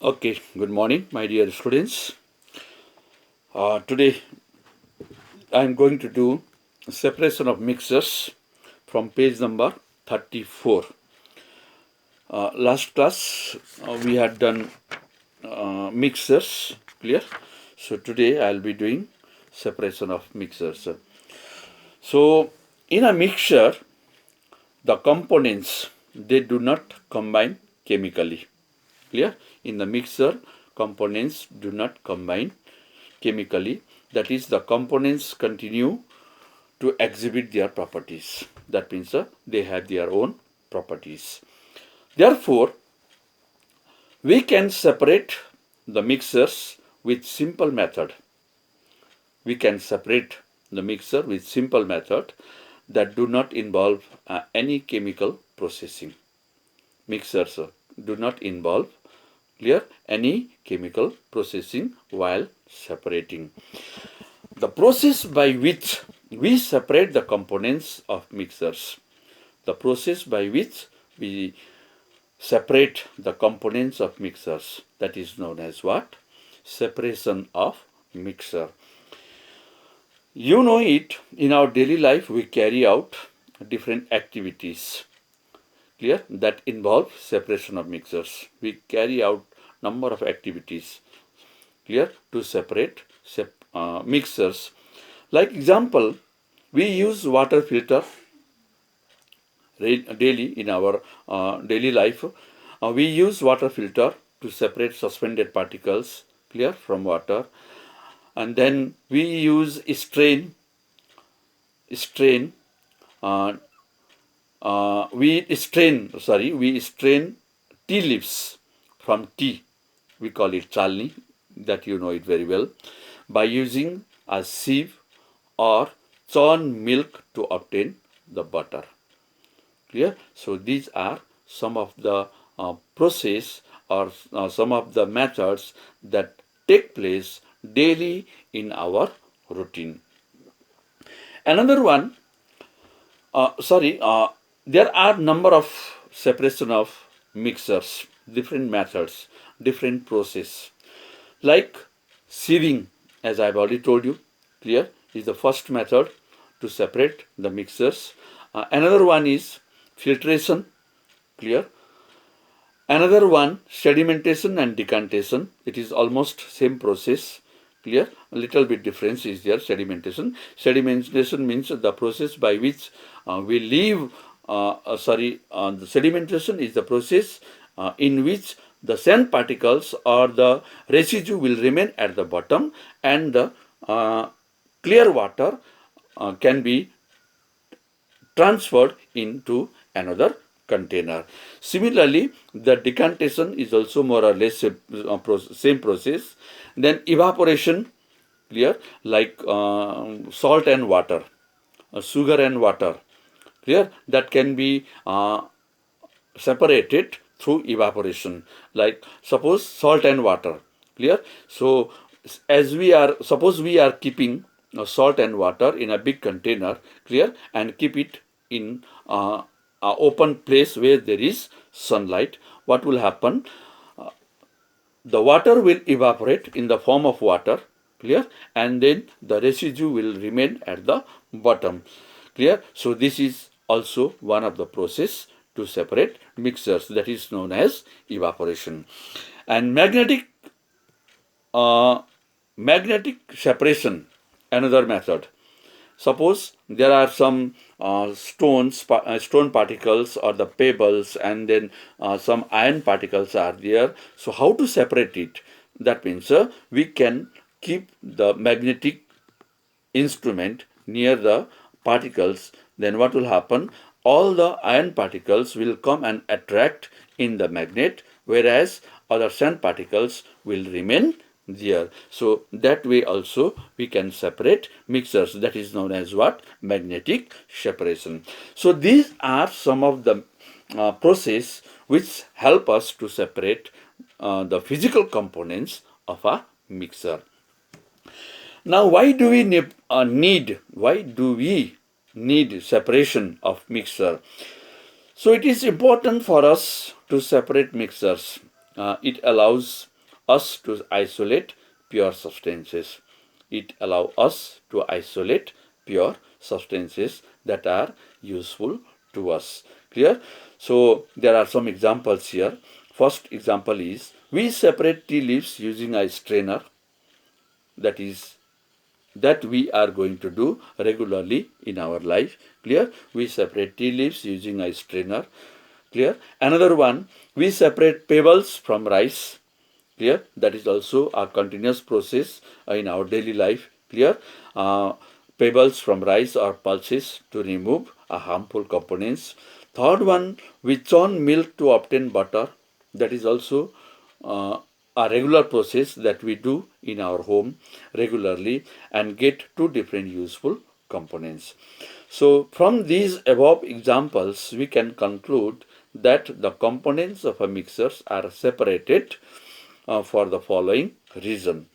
Okay, good morning, my dear students. Today I am going to do separation of mixtures from page number 34. Last class we had done mixtures, clear? So today I'll be doing separation of mixtures. So in a mixture, the components they do not combine chemically. Clear? In the mixture, components do not combine chemically. That is, the components continue to exhibit their properties. That means they have their own properties. Therefore, we can separate the mixtures with simple method. We can separate the mixture with simple method that do not involve any chemical processing. Mixtures do not involve clear any chemical processing while separating. The process by which we separate the components of mixtures. The process by which we separate the components of mixtures, that is known as what? Separation of mixture. You know it, in our daily life we carry out different activities, clear, that involve separation of mixtures. We carry out number of activities, clear, to separate mixtures. Like example, we use water filter daily in our daily life. We use water filter to separate suspended particles, clear, from water. And then we use strain uh, we strain tea leaves from tea. We call it chalni, that you know it very well, by using a sieve or churn milk to obtain the butter. Clear? So these are some of the process or some of the methods that take place daily in our routine. Another one, there are number of separation of mixers, different methods, different process. Like sieving, as I've already told you, clear, is the first method to separate the mixtures. Another one is filtration, clear. Another one, sedimentation and decantation. It is almost same process, clear. A little bit difference is there. Sedimentation means the process by which we leave. The sedimentation is the process in which the sand particles or the residue will remain at the bottom, and the clear water can be transferred into another container. Similarly, the decantation is also more or less same process. Then evaporation, clear, like salt and water, sugar and water, clear, that can be separated through evaporation. Like suppose salt and water, clear. So suppose we are keeping salt and water in a big container, clear, and keep it in a open place where there is sunlight. What will happen? The water will evaporate in the form of water, clear, and then the residue will remain at the bottom, clear. So this is also one of the process to separate mixtures, that is known as evaporation. And uh, magnetic separation, another method. Suppose there are some stone particles or the pebbles, and then some iron particles are there. So how to separate it? That means we can keep the magnetic instrument near the particles. Then what will happen? All the iron particles will come and attract in the magnet, whereas other sand particles will remain there. So that way also we can separate mixtures. That is known as what? Magnetic separation. So these are some of the process which help us to separate the physical components of a mixer. Now, why do we need separation of mixture? So it is important for us to separate mixtures. It allows us to isolate pure substances. It allows us to isolate pure substances that are useful to us. Clear? So there are some examples here. First example is we separate tea leaves using a strainer, that we are going to do regularly in our life. Clear? We separate tea leaves using a strainer. Clear? Another one, we separate pebbles from rice. Clear? That is also a continuous process in our daily life. Clear? Pebbles from rice or pulses to remove harmful components. Third one, we churn milk to obtain butter. That is also a regular process that we do in our home regularly and get two different useful components. So from these above examples, we can conclude that the components of a mixer are separated for the following reason.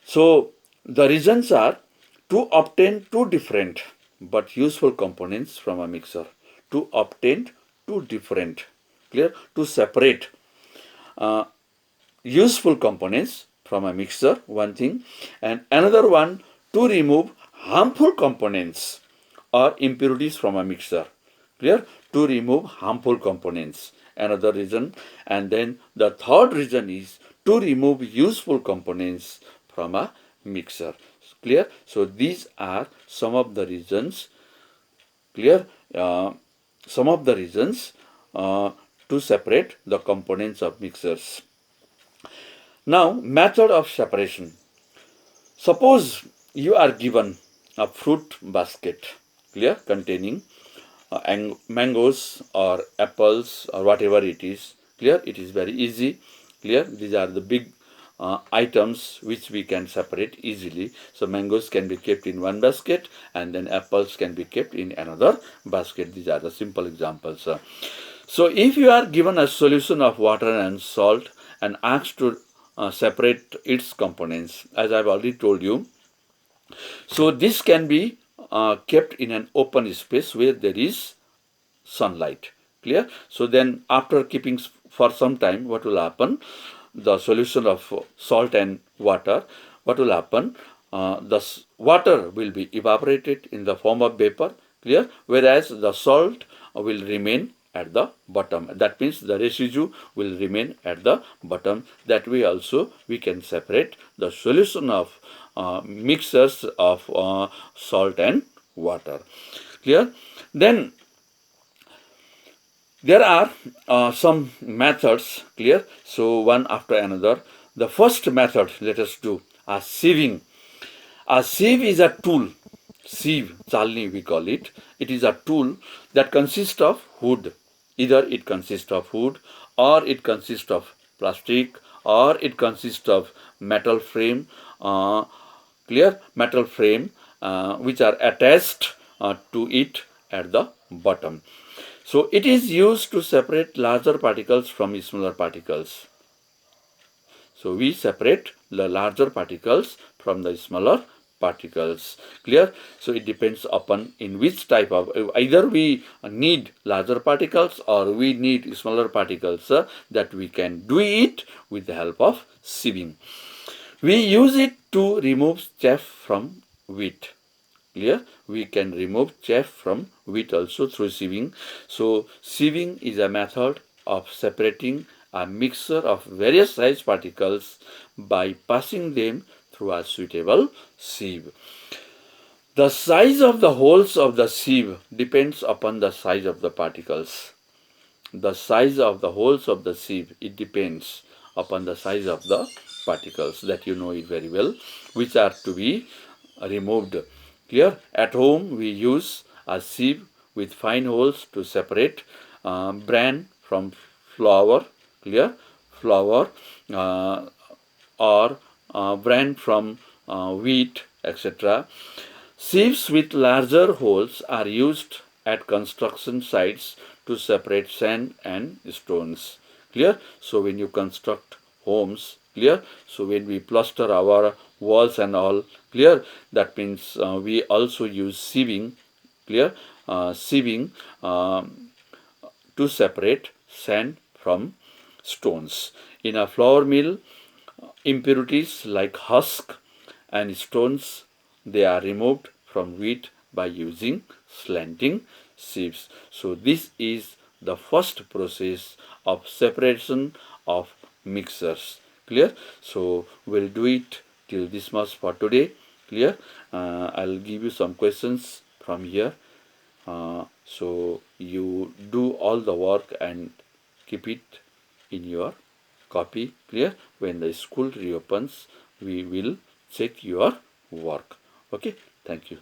So the reasons are to obtain two different but useful components from a mixer. To obtain two different, clear? To separate useful components from a mixer, one thing, and another one to remove harmful components or impurities from a mixer. Clear? To remove harmful components, another reason. And then the third reason is to remove useful components from a mixer. Clear? So these are some of the reasons. Clear? Some of the reasons to separate the components of mixers. Now, method of separation. Suppose you are given a fruit basket, clear, containing mangoes or apples or whatever it is. Clear? It is very easy. Clear? These are the big items which we can separate easily. So mangoes can be kept in one basket and then apples can be kept in another basket. These are the simple examples. So if you are given a solution of water and salt and asked to separate its components, as I've already told you, so this can be kept in an open space where there is sunlight. Clear? So then after keeping for some time, what will happen? The solution of salt and water, what will happen? The water will be evaporated in the form of vapor. Clear? Whereas the salt will remain at the bottom. That means the residue will remain at the bottom. That way also we can separate the solution of mixtures of salt and water. Clear? Then there are some methods. Clear? So one after another. The first method, let us do a sieving. A sieve is a tool. Sieve, chalni we call it. It is a tool that consists of wood. Either it consists of wood or it consists of plastic or it consists of metal frame. Clear? Metal frame which are attached to it at the bottom. So it is used to separate larger particles from smaller particles. So we separate the larger particles from the smaller particles. Clear? So it depends upon in which type of, either we need larger particles or we need smaller particles, that we can do it with the help of sieving. We use it to remove chaff from wheat. Clear? We can remove chaff from wheat also through sieving. So sieving is a method of separating a mixture of various size particles by passing them through a suitable sieve. The size of the holes of the sieve depends upon the size of the particles. The size of the holes of the sieve, it depends upon the size of the particles, that you know it very well, which are to be removed. Clear? At home we use a sieve with fine holes to separate bran from flour. Clear? Flour or bran from wheat, etc. Sieves with larger holes are used at construction sites to separate sand and stones. Clear? So when you construct homes, clear? So when we plaster our walls and all, clear? That means we also use sieving, clear? Sieving to separate sand from stones. In a flour mill, impurities like husk and stones, they are removed from wheat by using slanting sieves. So this is the first process of separation of mixtures. Clear? So we'll do it till this much for today. Clear? I'll give you some questions from here. So you do all the work and keep it in your copy. Clear? When the school reopens, we will check your work. Okay? Thank you.